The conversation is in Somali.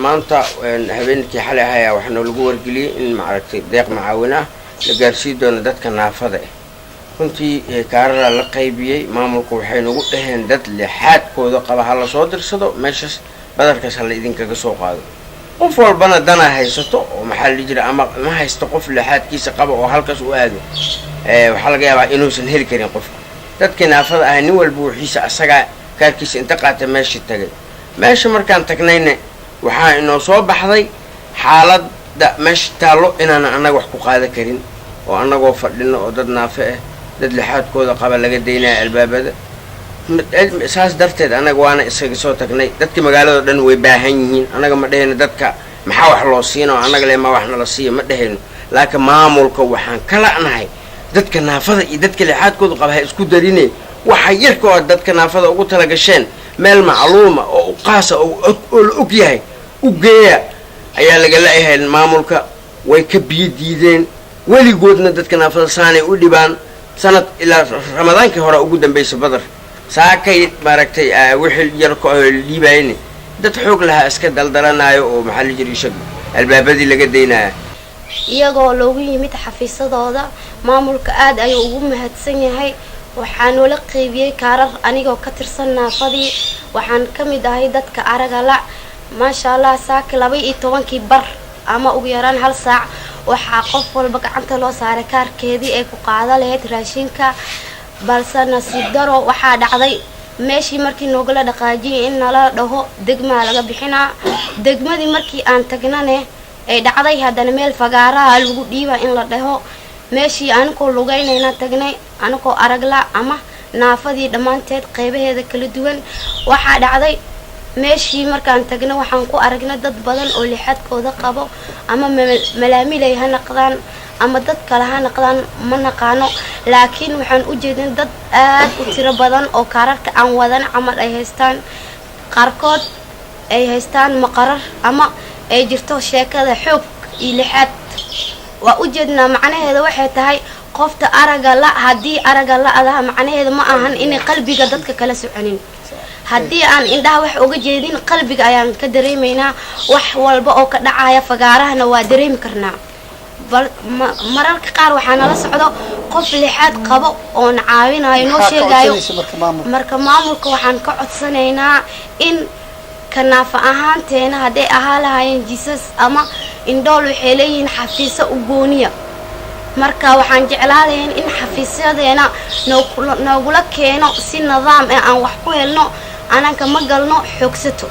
maanta habeenkii xalay ahaa waxaanu lagu wargeliyay in maaragtay deeq macaawina la gaarsiin doono dadka naafada ah runtii kaarara la qaybiyay maamulku waxay nagu dhaheen dad lixaadkooda qaba hala soo dirsado meeshas badarkaas hala idinkaga soo qaado qof walbana dana haysato oo maxaa la jira ama ma haysto qof lixaadkiisa qaba oo halkaas u aado waxa laga yaabaa inuusan heli karin qofka dadka naafada ah nin walba wixiisa asaga kaarkiisa inta qaata meesha tagay meesha markaan tagnayna waxaa inoo soo baxday xaaladda meesha taallo inaan anaga wax ku qaadan karin oo anagoo fadhino oo dad naafe ah dad lixaadkooda qaba laga deynaya albaabada saas darteed anaga waana isaga soo tagnay dadka magaalada dhan way baahan yihiin anaga ma dhahayno dadka maxaa wax loo siino anaga le ma wax nala siiyo ma dhahayno laakiin maamulka waxaan kala nahay dadka naafada iyo dadka lixaadkooda qaba ha isku darine waxa yarka oo dadka naafada ugu tala gasheen meel macluuma oo qaasa oo la og yahay u geeya ayaa laga leeyahay maamulka way ka biidideen weligoodna dadka naafada saanay u dhibaan sanad ilaa ramadaankii hore ugu dambeysay badar saakay maaragtay wixii yarka oo liibayni dad xoog laha iska daldalanaayo oo maxaa la jiray shaqo albaabadii laga deynaa iyagoo loogu yimid xafiisadooda maamulka aad ayuu ugu mahadsan yahay waxaan wala qaybiyay kaarar anigoo ka tirsan naafadii waxaan ka mid ahay dadka araga la maasha Allah saaka 12 bar ama ugu yaraan hal saac waxaa qof walba gacanta loo saaray kaarkeedii ay ku qaada lahayd raashinka balse nasiib daro waxaa dhacday meeshii markii noogala dhaqaajiyay in nala dhaho degma laga bixinaa degmadii markii aan tagnane ay dhacday haddana meel fagaaraha lagu dhiiba in la dhaho meeshii anakoo lugaynayna tagnay anakoo aragla ama naafadii dhammaanteed qaybaheeda kala duwan waxaa dhacday meeshii markaan tagnay waxaan ku aragnay dad badan oo lixaadkooda qabo ama malaamilay ha naqdaan ama dad kale ha naqdaan ma naqaano laakiin waxaan u jeedin dad aad u tiro badan oo kaararka aan wadan camal ay haystaan qaarkood ay haystaan maqarar ama ay jirto sheekada xoog iyo lixaad waa u jeednaa macnaheedu waxay tahay qofta araga la haddii araga la adaha macnaheedu ma ahan inay qalbiga dadka kala soconin haddii aan indhaha wax uga jeedin qalbiga ayaan ka dareemaynaa wax walba oo ka dhacaya fagaarahana waa dareemi karnaa mararka qaar waxaa nala socdo qof lixaad qabo oo na caawinayo noo sheegayo marka maamulka waxaan ka codsanaynaa in kanaafa ahaanteena hadday ahaa lahaayeen jisas ama indhool waxay leeyihiin xafiiso u gooniya marka waxaan jeclaadayn in xafiisyadeena noogula keeno si nidaam ah aan wax ku helno ananka ma galno xoogsato